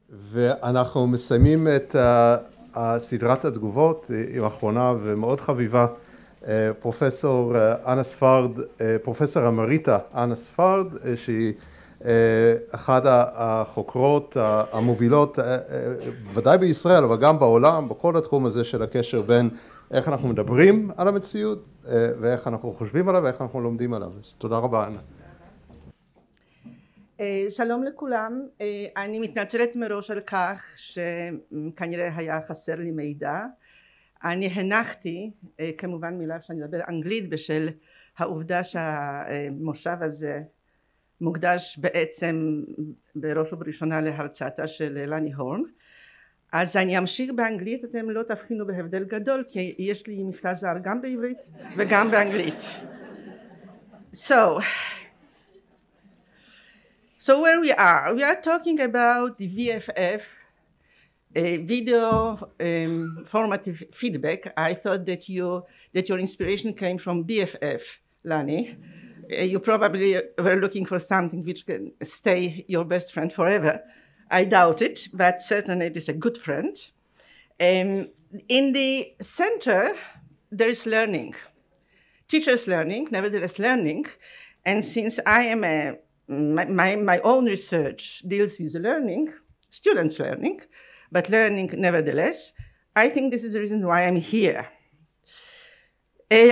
ואנחנו מסיימים את סדרת התגובות עם האחרונה ומאוד חביבה, פרופסור אנה ספרד, פרופסור אמריטה אנה ספרד, שהיא אחת החוקרות המובילות, ודאי בישראל, אבל גם בעולם, בכל התחום הזה של הקשר בין איך אנחנו מדברים על המציאות, ואיך אנחנו חושבים עליו, ואיך אנחנו לומדים עליו. תודה רבה, אנה. שלום לכולם, אני מתנצלת מראש על כך שכנראה היה חסר לי מידע. אני הנחתי כמובן מילה שאני אדבר אנגלית בשל העובדה שהמושב הזה מוקדש בעצם בראש ובראשונה להרצאתה של לני הורן, אז אני אמשיך באנגלית, אתם לא תבחינו בהבדל גדול כי יש לי מבטא זר גם בעברית וגם באנגלית. So where we are talking about the VFF, video formative feedback. I thought that your inspiration came from BFF, Lani. You probably were looking for something which can stay your best friend forever. I doubt it, but certainly it is a good friend. In the center, there is learning. Teachers learning, nevertheless learning. And since I am my own research deals with learning, students learning, but learning nevertheless, I think this is the reason why I'm here.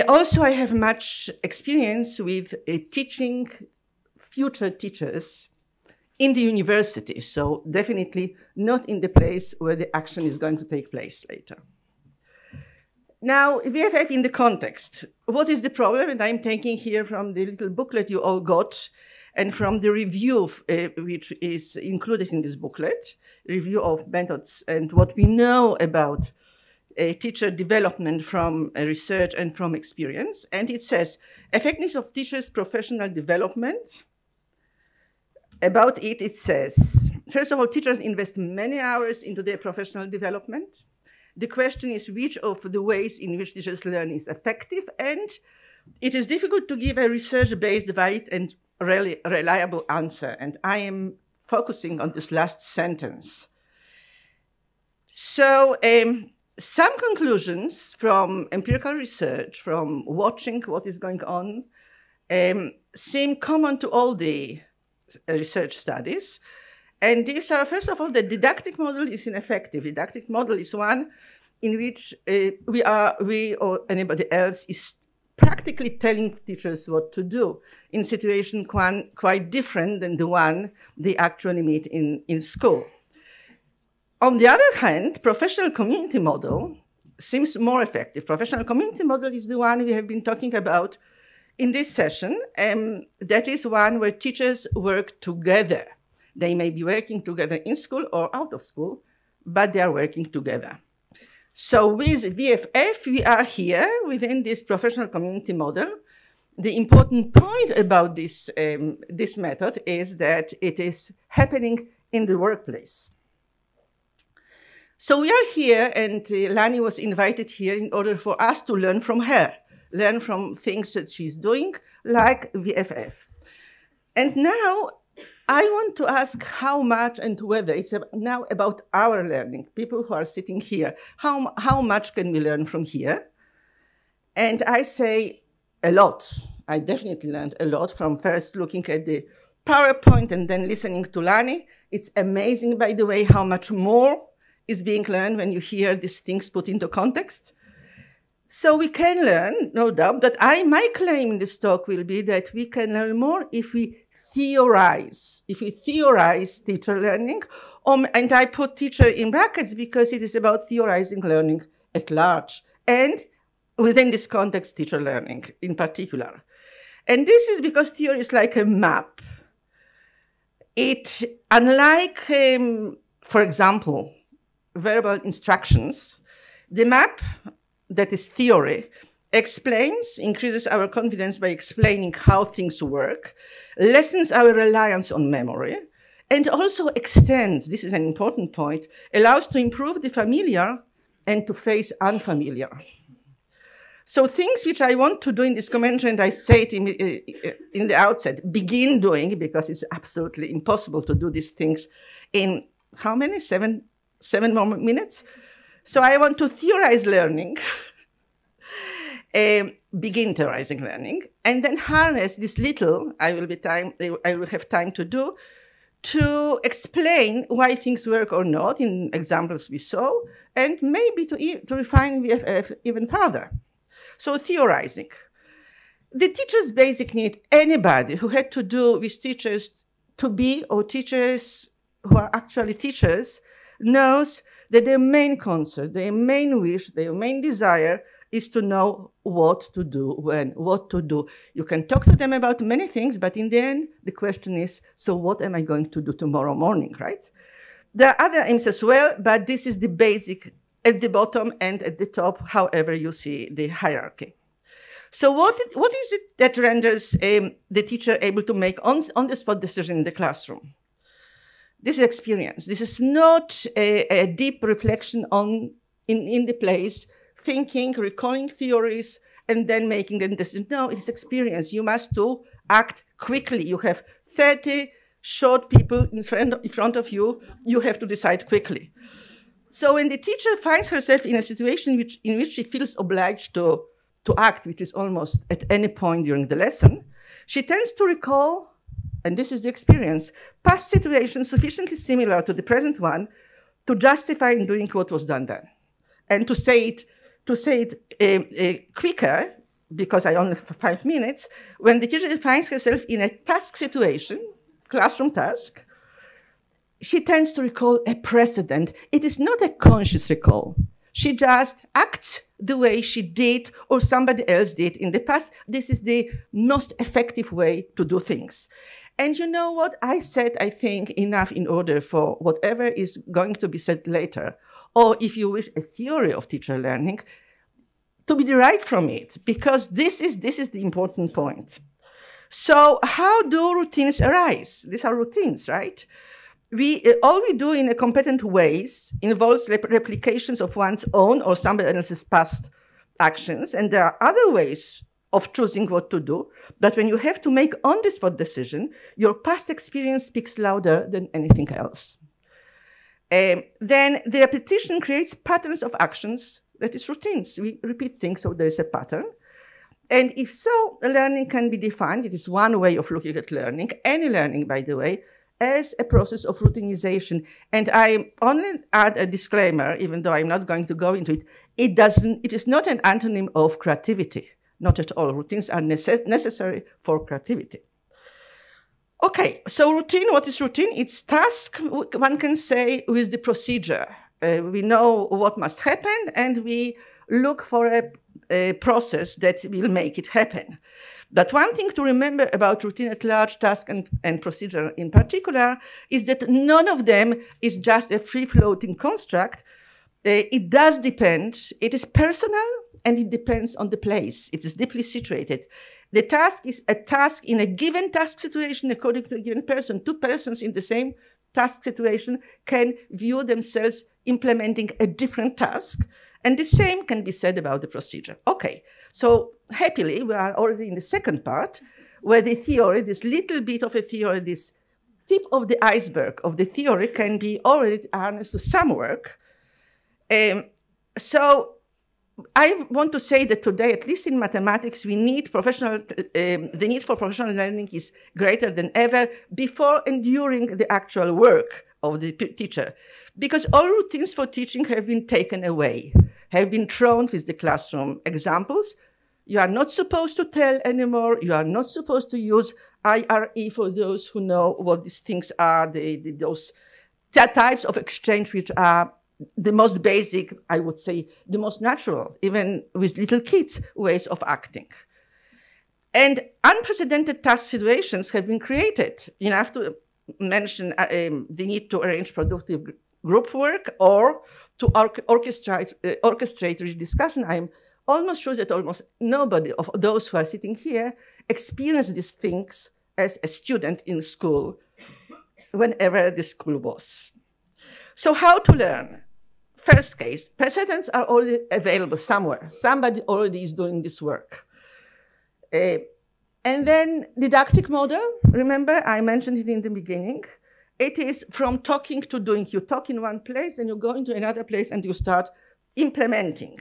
Also, I have much experience with teaching future teachers in the university, so definitely not in the place where the action is going to take place later. Now, VFF in the context. What is the problem? And I'm taking here from the little booklet you all got and from the review which is included in this booklet, review of methods and what we know about teacher development from research and from experience. And it says, effectiveness of teachers' professional development. About it, it says, first of all, teachers invest many hours into their professional development. The question is which of the ways in which teachers learn is effective, and it is difficult to give a research-based, valid, and reliable answer. And I am focusing on this last sentence. So some conclusions from empirical research, from watching what is going on, seem common to all the research studies. And these are, first of all, the didactic model is ineffective. Didactic model is one in which we or anybody else is practically telling teachers what to do in a situation quite different than the one they actually meet in school. On the other hand, professional community model seems more effective. Professional community model is the one we have been talking about in this session. That is one where teachers work together. They may be working together in school or out of school, but they are working together. So with VFF, we are here within this professional community model. The important point about this method is that it is happening in the workplace. So we are here, and Lani was invited here in order for us to learn from her, learn from things that she's doing, like VFF. And now I want to ask how much and whether it's now about our learning, people who are sitting here, how much can we learn from here? And I say a lot. I definitely learned a lot from first looking at the PowerPoint and then listening to Lani. It's amazing, by the way, how much more is being learned when you hear these things put into context. So we can learn, no doubt, but my claim in this talk will be that we can learn more if we theorize teacher learning, and I put teacher in brackets because it is about theorizing learning at large, and within this context, teacher learning in particular. And this is because theory is like a map. Unlike, for example, verbal instructions, the map, that is theory, increases our confidence by explaining how things work, lessens our reliance on memory, and also extends, this is an important point, allows to improve the familiar and to face unfamiliar. So things which I want to do in this commentary, and I say it in the outset, begin doing, because it's absolutely impossible to do these things in how many? Seven more minutes. So I want to theorize learning, begin theorizing learning, and then harness this little, I will have time to do, to explain why things work or not in examples we saw, and maybe to refine VFF even further. So theorizing. The teacher's basic need, anybody who had to do with teachers to be, or teachers who are actually teachers, knows that their main concern, their main wish, their main desire is to know what to do, when, what to do. You can talk to them about many things, but in the end, the question is, so what am I going to do tomorrow morning, right? There are other aims as well, but this is the basic at the bottom and at the top, however you see the hierarchy. So what is it that renders the teacher able to make on-the-spot decision in the classroom? This is experience. This is not a deep reflection in the place, thinking, recalling theories, and then making a decision. No, it is experience. You must act quickly. You have 30 short people in front of you. You have to decide quickly. So when the teacher finds herself in a situation in which she feels obliged to act, which is almost at any point during the lesson, she tends to recall, and this is the experience, past situations sufficiently similar to the present one to justify in doing what was done then. And to say it quicker, because I only have 5 minutes, when the teacher finds herself in a task situation, classroom task, she tends to recall a precedent. It is not a conscious recall. She just acts the way she did or somebody else did in the past. This is the most effective way to do things. And you know what? I said, I think, enough in order for whatever is going to be said later, or if you wish, a theory of teacher learning, to be derived from it, because this is the important point. So how do routines arise? These are routines, right? All we do in a competent ways involves replications of one's own or somebody else's past actions, and there are other ways of choosing what to do, but when you have to make on-the-spot decision, your past experience speaks louder than anything else. Then the repetition creates patterns of actions, that is routines. We repeat things, so there is a pattern. And if so, learning can be defined, it is one way of looking at learning, any learning, by the way, as a process of routinization. And I only add a disclaimer, even though I'm not going to go into it, it is not an antonym of creativity, not at all. Routines are necessary for creativity. Okay, so routine, what is routine? It's task, one can say, with the procedure. We know what must happen, and we look for a process that will make it happen. But one thing to remember about routine at large, task and procedure in particular, is that none of them is just a free-floating construct. It does depend, it is personal, and it depends on the place. It is deeply situated. The task is a task in a given task situation according to a given person. Two persons in the same task situation can view themselves implementing a different task, and the same can be said about the procedure. Okay, so happily, we are already in the second part, where the theory, this little bit of a theory, this tip of the iceberg of the theory can be already harnessed to some work. So I want to say that today, at least in mathematics, the need for professional learning is greater than ever before and during the actual work of the teacher. Because all routines for teaching have been taken away, have been thrown with the classroom. Examples, you are not supposed to tell anymore, you are not supposed to use IRE for those who know what these things are, those types of exchange which are the most basic, I would say, the most natural, even with little kids' ways of acting. And unprecedented task situations have been created. Enough to mention the need to arrange productive group work or to orchestrate discussion. I'm almost sure that almost nobody of those who are sitting here experienced these things as a student in school, whenever the school was. So how to learn? First case, precedents are already available somewhere. Somebody already is doing this work. And then didactic model, remember I mentioned it in the beginning. It is from talking to doing. You talk in one place and you go into another place and you start implementing.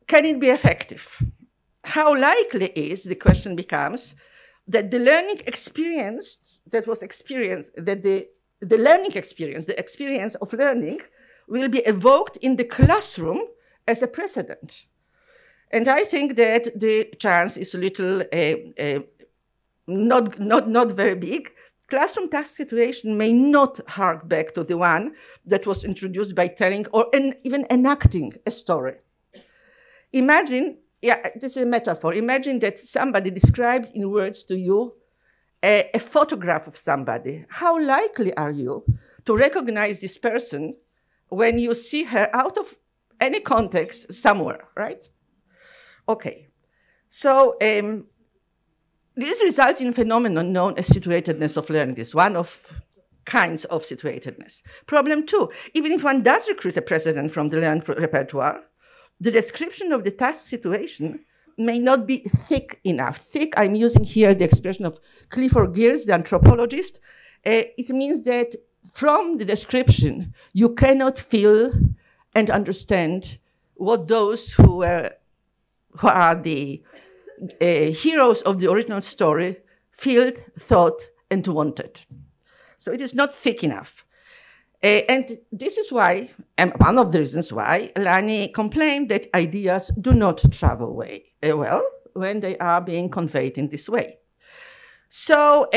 Can it be effective? How likely is, the question becomes, that the learning experience that was experienced, that the learning experience, the experience of learning, will be evoked in the classroom as a precedent. And I think that the chance is a little, not very big. Classroom task situation may not hark back to the one that was introduced by telling or even enacting a story. Imagine, this is a metaphor. Imagine that somebody described in words to you a photograph of somebody. How likely are you to recognize this person when you see her out of any context somewhere, right? Okay, so this results in a phenomenon known as situatedness of learning. This is one of kinds of situatedness. Problem two, even if one does recruit a precedent from the learned repertoire, the description of the task situation may not be thick enough. Thick, I'm using here the expression of Clifford Geertz, the anthropologist. It means that from the description, you cannot feel and understand what those who are the heroes of the original story felt, thought, and wanted. So it is not thick enough. And this is why, and one of the reasons why, Lani complained that ideas do not travel well when they are being conveyed in this way. So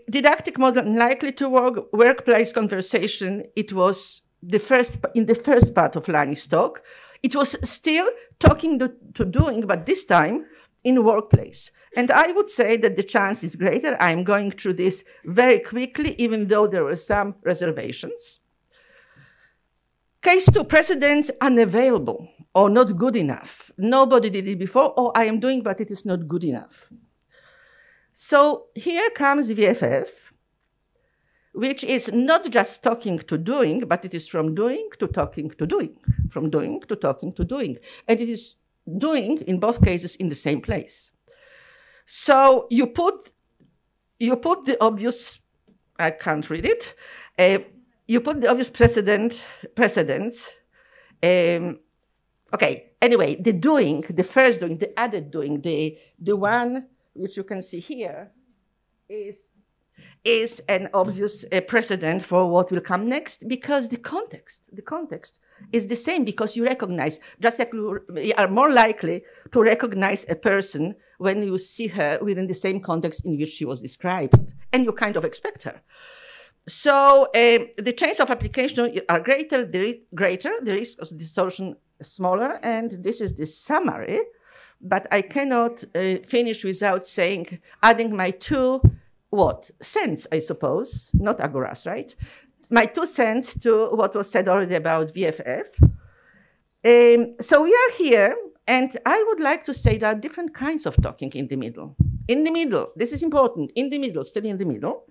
didactic model unlikely to work, workplace conversation, it was in the first part of Lani's talk. It was still talking to doing, but this time in workplace. And I would say that the chance is greater. I'm going through this very quickly, even though there were some reservations. Case two, precedents unavailable or not good enough. Nobody did it before, or I am doing, but it is not good enough. So here comes VFF, which is not just talking to doing, but it is from doing to talking to doing, from doing to talking to doing. And it is doing, in both cases, in the same place. So you put the obvious, I can't read it, you put the obvious precedents. Okay, anyway, the doing, the first doing, the added doing, the one which you can see here is an obvious precedent for what will come next, because the context is the same, because you recognize, just like you are more likely to recognize a person when you see her within the same context in which she was described, and you kind of expect her. So the chance of application are greater, the risk of distortion smaller, and this is the summary, but I cannot finish without saying, adding my 2 cents, I suppose, not agoras, right? My 2 cents to what was said already about VFF. So we are here, and I would like to say there are different kinds of talking in the middle. In the middle, this is important, in the middle, still in the middle.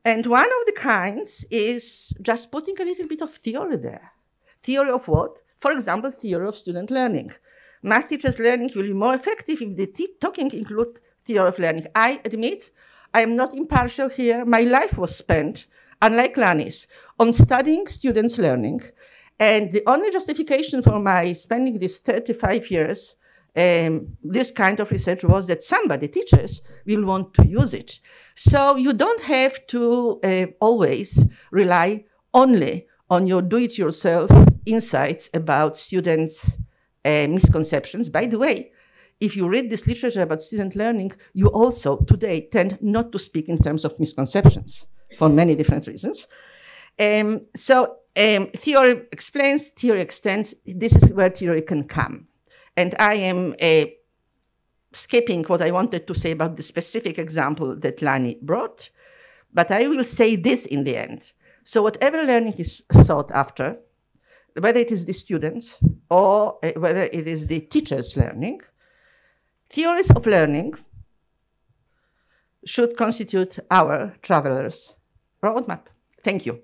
And one of the kinds is just putting a little bit of theory there. Theory of what? For example, theory of student learning. Math teachers' learning will be more effective if the talking include theory of learning. I admit I am not impartial here. My life was spent, unlike Lani's, on studying students' learning. And the only justification for my spending these 35 years this kind of research was that somebody, teachers, will want to use it. So you don't have to always rely only on your do-it-yourself insights about students' misconceptions. By the way, if you read this literature about student learning, you also today tend not to speak in terms of misconceptions for many different reasons. Theory explains, theory extends. This is where theory can come. And I am skipping what I wanted to say about the specific example that Lani brought, but I will say this in the end. So whatever learning is sought after, whether it is the students or whether it is the teacher's learning, theories of learning should constitute our traveler's roadmap. Thank you.